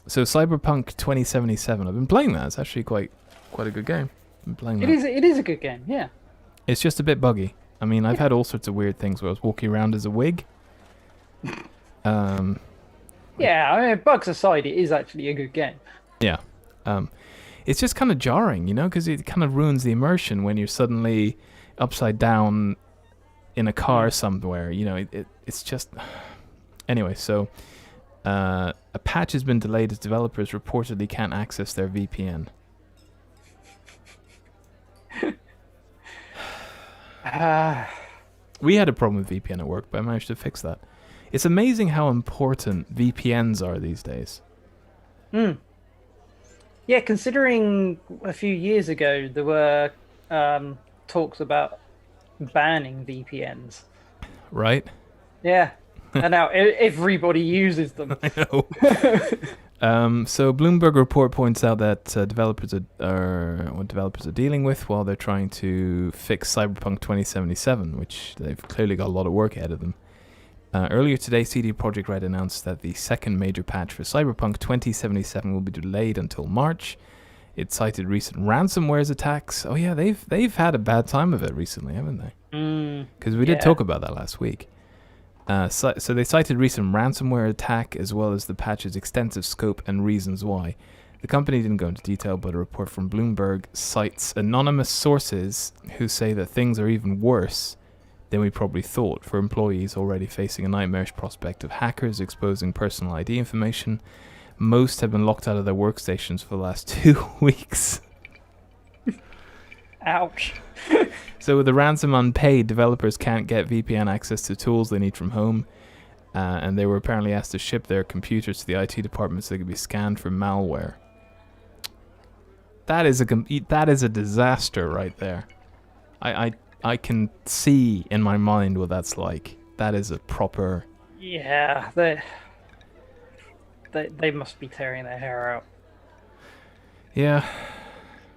So Cyberpunk 2077, I've been playing that. It's actually quite a good game. I've been playing that. It is a good game. Yeah. It's just a bit buggy. I mean, I've had all sorts of weird things where I was walking around as a wig. Yeah. I mean, bugs aside, it is actually a good game. Yeah. It's just kind of jarring, because it kind of ruins the immersion when you're suddenly upside down in a car somewhere. It's just... Anyway, so a patch has been delayed as developers reportedly can't access their VPN. We had a problem with VPN at work, but I managed to fix that. It's amazing how important VPNs are these days. Yeah, considering a few years ago there were talks about banning VPNs. Right? Yeah. And now everybody uses them. I know. So Bloomberg report points out that developers are dealing with while they're trying to fix Cyberpunk 2077, which they've clearly got a lot of work ahead of them. Earlier today, CD Projekt Red announced that the second major patch for Cyberpunk 2077 will be delayed until March. It cited recent ransomware attacks. Oh yeah, they've had a bad time of it recently, haven't they? Because we did talk about that last week. So they cited recent ransomware attack as well as the patch's extensive scope and reasons why. The company didn't go into detail, but a report from Bloomberg cites anonymous sources who say that things are even worse than we probably thought for employees already facing a nightmarish prospect of hackers exposing personal ID information. Most have been locked out of their workstations for the last 2 weeks. Ouch. So with the ransom unpaid, developers can't get VPN access to tools they need from home, and they were apparently asked to ship their computers to the IT department so they could be scanned for malware. That is a disaster right there. I can see in my mind what that's like. That is a proper... Yeah, they must be tearing their hair out. Yeah.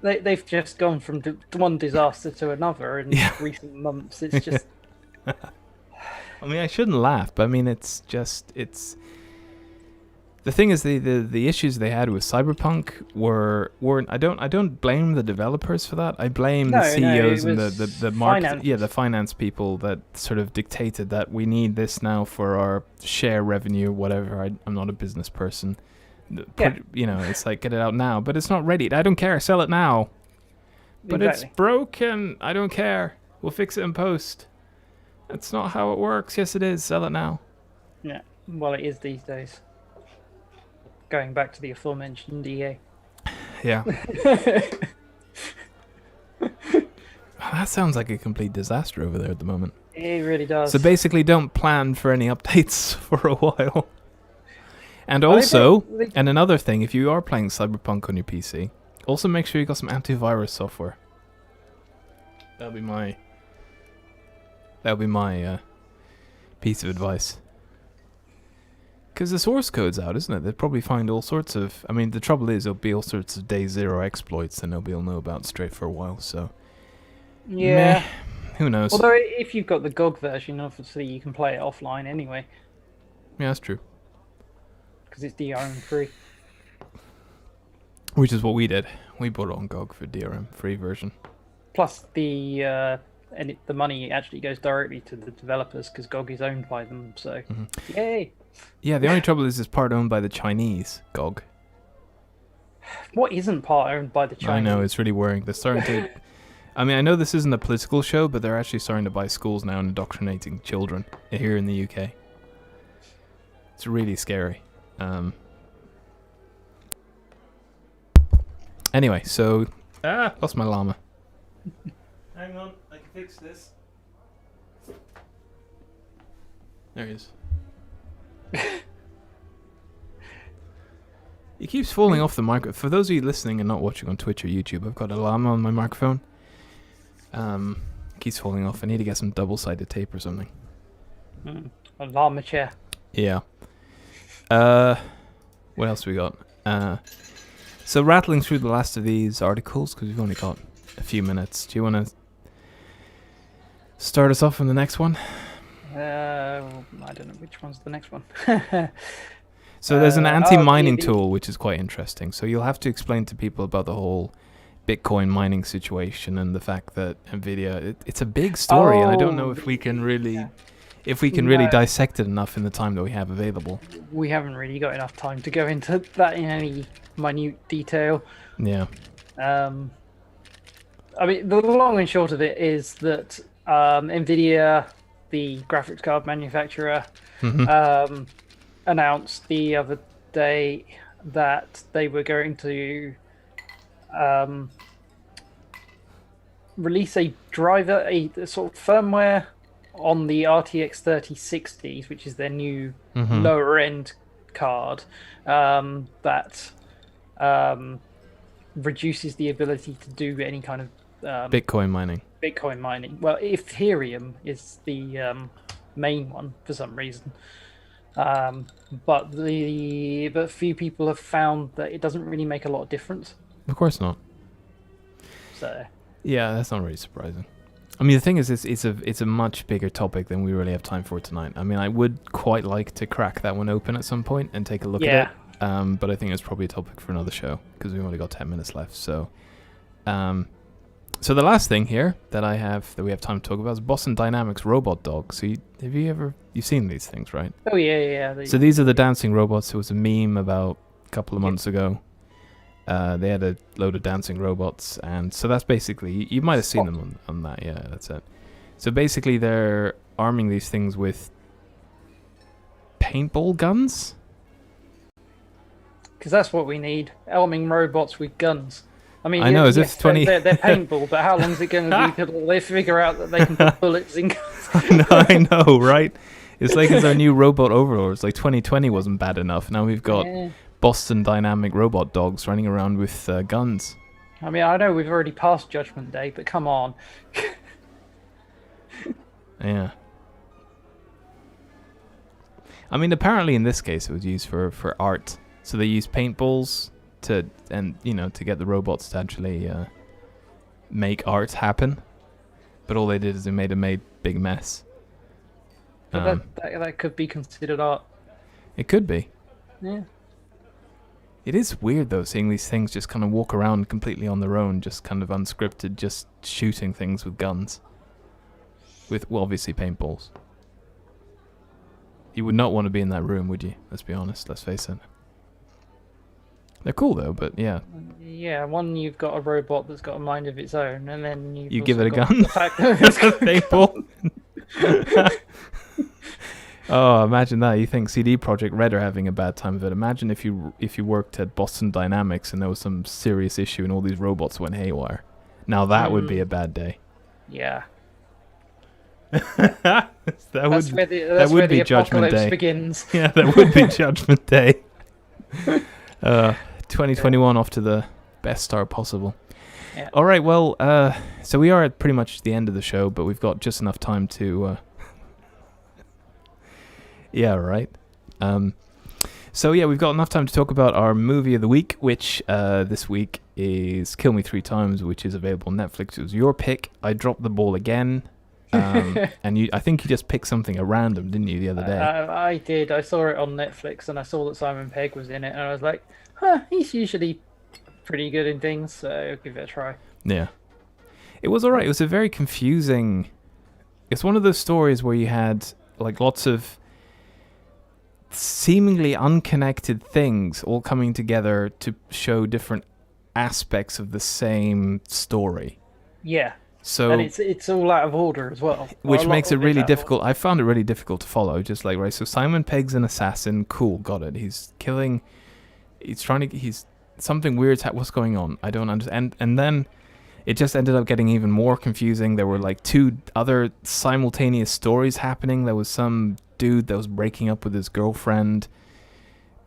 They've just gone from one disaster to another in recent months. It's just... I mean, I shouldn't laugh, but I mean, it's... The thing is, the issues they had with Cyberpunk weren't. I don't blame the developers for that. I blame the CEOs and the market, the finance people that sort of dictated that we need this now for our share revenue, whatever. I'm not a business person. It's like, get it out now, but it's not ready. I don't care. Sell it now. But It's broken. I don't care. We'll fix it in post. That's not how it works. Yes, it is. Sell it now. Yeah. Well, it is these days. Going back to the aforementioned EA. Yeah. That sounds like a complete disaster over there at the moment. It really does. So basically, don't plan for any updates for a while. And also, and another thing, if you are playing Cyberpunk on your PC, also make sure you got some antivirus software. That'll be my piece of advice. Because the source code's out, isn't it? They'll probably find all sorts of... I mean, the trouble is there'll be all sorts of day zero exploits that nobody will know about straight for a while, so... Yeah. Meh. Who knows? Although, if you've got the GOG version, obviously you can play it offline anyway. Yeah, that's true. Because it's DRM free. Which is what we did. We bought it on GOG for DRM free version. Plus, the money actually goes directly to the developers because GOG is owned by them, so... Yay! Yeah, the only trouble is it's part owned by the Chinese, GOG. What isn't part owned by the Chinese? I know, it's really worrying. They're starting to... I mean, I know this isn't a political show, but they're actually starting to buy schools now and indoctrinating children here in the UK. It's really scary. Anyway, so... lost my llama. Hang on, I can fix this. There he is. He keeps falling off the microphone. For those of you listening and not watching on Twitch or YouTube, I've got a llama on my microphone. Keeps falling off. I need to get some double-sided tape or something. A llama chair. Yeah. What else we got? So rattling through the last of these articles, because we've only got a few minutes. Do you want to start us off on the next one? I don't know which one's the next one. So there's an anti-mining tool, which is quite interesting. So you'll have to explain to people about the whole Bitcoin mining situation and the fact that Nvidia, it's a big story, and I don't know if we can really, really dissect it enough in the time that we have available. We haven't really got enough time to go into that in any minute detail. Yeah. I mean, the long and short of it is that Nvidia, the graphics card manufacturer, announced the other day that they were going to release a driver, a sort of firmware on the RTX 3060s, which is their new lower end card, that reduces the ability to do any kind of Bitcoin mining. Well, Ethereum is the main one for some reason. But few people have found that it doesn't really make a lot of difference. Of course not. So yeah, that's not really surprising. I mean, the thing is, it's a much bigger topic than we really have time for tonight. I mean, I would quite like to crack that one open at some point and take a look at it. But I think it's probably a topic for another show because we've only got 10 minutes left. So, so the last thing here that we have time to talk about is Boston Dynamics robot dogs. So you've seen these things, right? Oh yeah. So these are the dancing robots. There was a meme about a couple of months ago. They had a load of dancing robots, and so that's basically, you might have seen them on that. Yeah, that's it. So basically, they're arming these things with paintball guns. Because that's what we need: arming robots with guns. I mean, I know, as if 20... They're paintball, but how long is it going to be till they figure out that they can put bullets in guns? I know, right? It's like it's our new robot overlords. Like 2020 wasn't bad enough. Now we've got Boston Dynamic robot dogs running around with guns. I mean, I know we've already passed Judgment Day, but come on. Yeah. I mean, apparently in this case it was used for art. So they used paintballs to get the robots to actually make art happen. But all they did is they made a big mess. But that could be considered art. It could be. Yeah. It is weird though, seeing these things just kind of walk around completely on their own, just kind of unscripted, just shooting things with guns. With, well, obviously paintballs. You would not want to be in that room, would you? Let's be honest, let's face it. They're cool though, but yeah. Yeah, one, you've got a robot that's got a mind of its own, and then you give it a gun? The fact that it's got a paintball. Oh, imagine that. You think CD Projekt Red are having a bad time of it. Imagine if you worked at Boston Dynamics and there was some serious issue and all these robots went haywire. Now that would be a bad day. Yeah. that would be Judgment Day. Begins. Yeah, that would be Judgment Day. 2021 off to the best start possible. Yeah. All right, well, so we are at pretty much the end of the show, but we've got just enough time to... Yeah, right. So yeah, we've got enough time to talk about our movie of the week, which this week is Kill Me 3 Times, which is available on Netflix. It was your pick. I dropped the ball again. And I think you just picked something at random, didn't you, the other day? I did. I saw it on Netflix, and I saw that Simon Pegg was in it, and I was like, he's usually pretty good in things, so I'll give it a try. Yeah. It was alright. It was a very confusing... It's one of those stories where you had like lots of seemingly unconnected things all coming together to show different aspects of the same story. Yeah. So, and it's all out of order as well. which makes it really difficult. I found it really difficult to follow. Just like, right, so Simon Pegg's an assassin. Cool, got it. He's killing. He's something weird's what's going on? I don't understand. And then it just ended up getting even more confusing. There were like 2 other simultaneous stories happening. There was some dude that was breaking up with his girlfriend.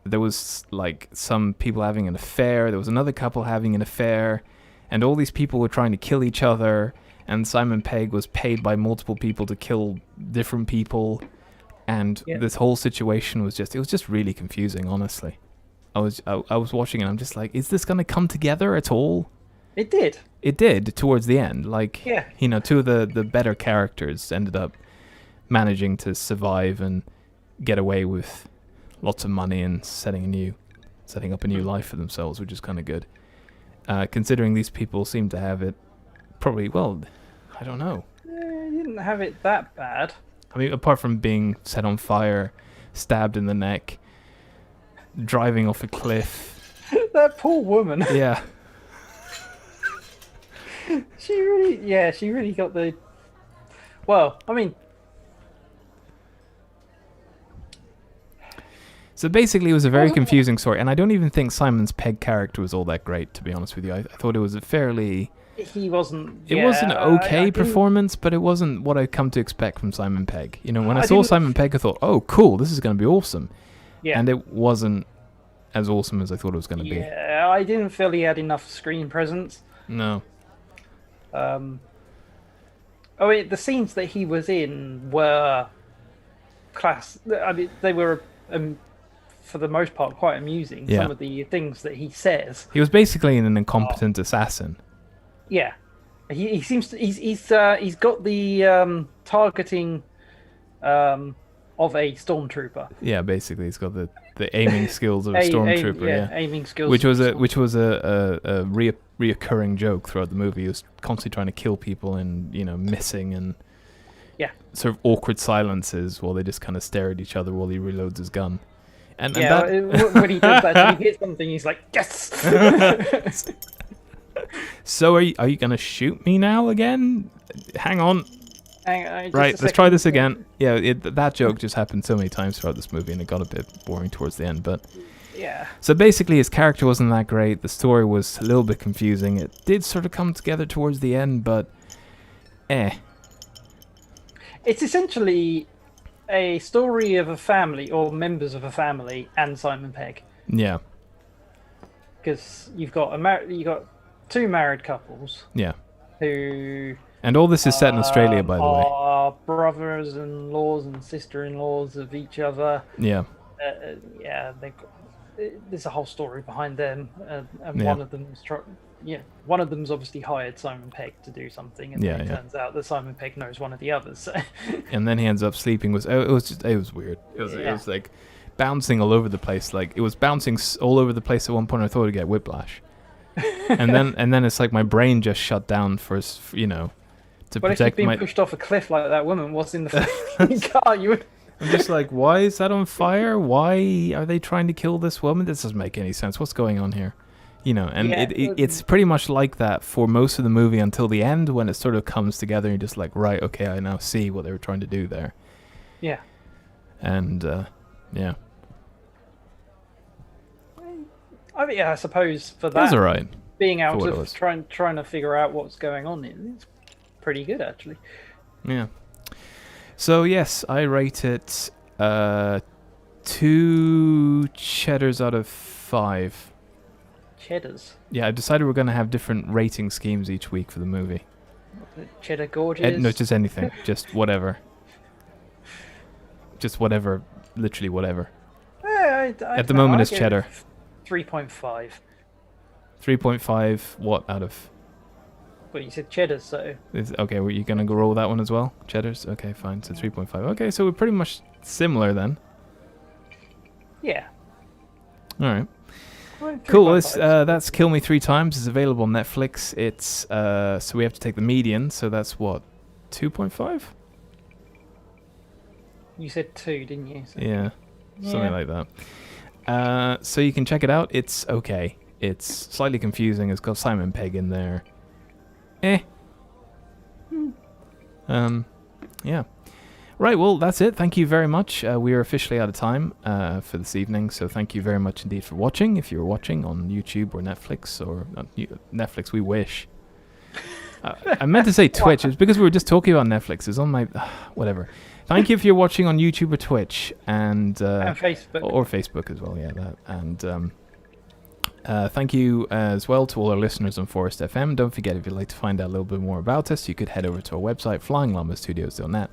There was like some people having an affair. There was another couple having an affair. And all these people were trying to kill each other. And Simon Pegg was paid by multiple people to kill different people. And this whole situation was it was just really confusing, honestly. I was watching it, I'm just like, is this going to come together at all? It did. It did towards the end. Like, 2 of the better characters ended up managing to survive and get away with lots of money and setting up a new life for themselves, which is kind of good. Considering these people seem to have it probably, well, I don't know. You didn't have it that bad. I mean, apart from being set on fire, stabbed in the neck, driving off a cliff. That poor woman. Yeah. She really got the... Well, I mean... So basically, it was a very confusing story, and I don't even think Simon's Pegg character was all that great, to be honest with you. I thought it was a fairly... He wasn't... It was an okay performance, but it wasn't what I'd come to expect from Simon Pegg. You know, when I saw Simon Pegg, I thought, oh, cool, this is going to be awesome. Yeah. And it wasn't as awesome as I thought it was going to be. Yeah, I didn't feel he had enough screen presence. No. The scenes that he was in were I mean, they were... for the most part, quite amusing. Some of the things that he says. He was basically an incompetent assassin. Yeah, he seems to. He's got the targeting of a stormtrooper. Yeah, basically, he's got the aiming skills of a stormtrooper. Aiming skills. Which was a reoccurring joke throughout the movie. He was constantly trying to kill people and missing and sort of awkward silences while they just kind of stare at each other while he reloads his gun. And when he does that, he hits something. He's like, yes. So are you gonna shoot me now again? Hang on. Right, let's try this again. Yeah, that joke just happened so many times throughout this movie, and it got a bit boring towards the end. But yeah. So basically, his character wasn't that great. The story was a little bit confusing. It did sort of come together towards the end, but It's essentially a story of a family or members of a family and Simon Pegg. Yeah. Because you've got 2 married couples. Yeah. Who. And all this is set in Australia, by the way. Are brothers-in-laws and sister-in-laws of each other. Yeah. There's a whole story behind them, and one of them's one of them's obviously hired Simon Pegg to do something, and then it turns out that Simon Pegg knows one of the others. So. And then he ends up sleeping with. It was weird. It was like bouncing all over the place. Like it was bouncing all over the place at one point. I thought I'd get whiplash. and then it's like my brain just shut down for to protect if you'd been pushed off a cliff like that woman was in the car, you would. I'm just like, why is that on fire? Why are they trying to kill this woman? This doesn't make any sense. What's going on here? It's pretty much like that for most of the movie until the end when it sort of comes together and you're just like, right, okay, I now see what they were trying to do there. Yeah. And, yeah. I suppose for that, that's all right. Being out of trying to figure out what's going on, it's pretty good actually. Yeah. So yes, I rate it 2 cheddars out of 5. Cheddars? Yeah, I decided we're going to have different rating schemes each week for the movie. Cheddar gorgeous? No, just anything. Just whatever. Just whatever. Literally whatever. At the moment, it's cheddar. 3.5. 3.5 what out of... Well, you said cheddars, so... Okay, were you going to go roll that one as well? Cheddars? Okay, fine. So 3.5. Okay, so we're pretty much similar then. Yeah. All right. Well, cool. That's Kill Me 3 Times. It's available on Netflix. It's so we have to take the median. So that's what, 2.5? You said 2, didn't you? So yeah. something like that. So you can check it out. It's okay. It's slightly confusing. It's got Simon Pegg in there. Yeah. Right, well, that's it. Thank you very much. We are officially out of time for this evening, so thank you very much indeed for watching. If you're watching on YouTube or Netflix, or Netflix, we wish. I meant to say Twitch. It's because we were just talking about Netflix. It's on my... whatever. Thank you if you're watching on YouTube or Twitch. And Facebook. Or Facebook as well, yeah. That. And thank you as well to all our listeners on Forest FM. Don't forget, if you'd like to find out a little bit more about us, you could head over to our website, flyinglamastudios.net.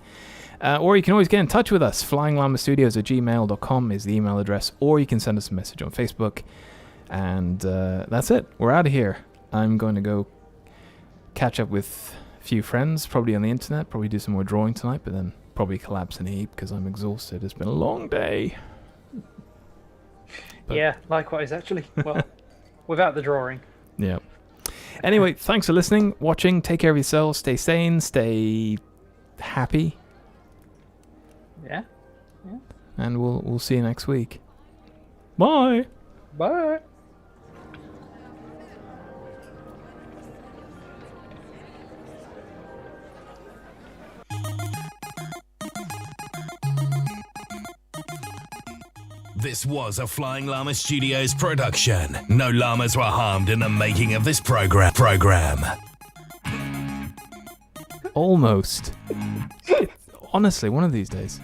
Or you can always get in touch with us. flyinglamastudios@gmail.com is the email address, or you can send us a message on Facebook. And that's it. We're out of here. I'm going to go catch up with a few friends, probably on the internet, probably do some more drawing tonight, but then probably collapse in a heap because I'm exhausted. It's been a long day. But yeah, likewise, actually. Well, without the drawing. Yeah. Anyway, thanks for listening, watching. Take care of yourselves. Stay sane. Stay happy. Yeah. And we'll see you next week. Bye. Bye. This was a Flying Llama Studios production. No llamas were harmed in the making of this program. Almost. Honestly, one of these days.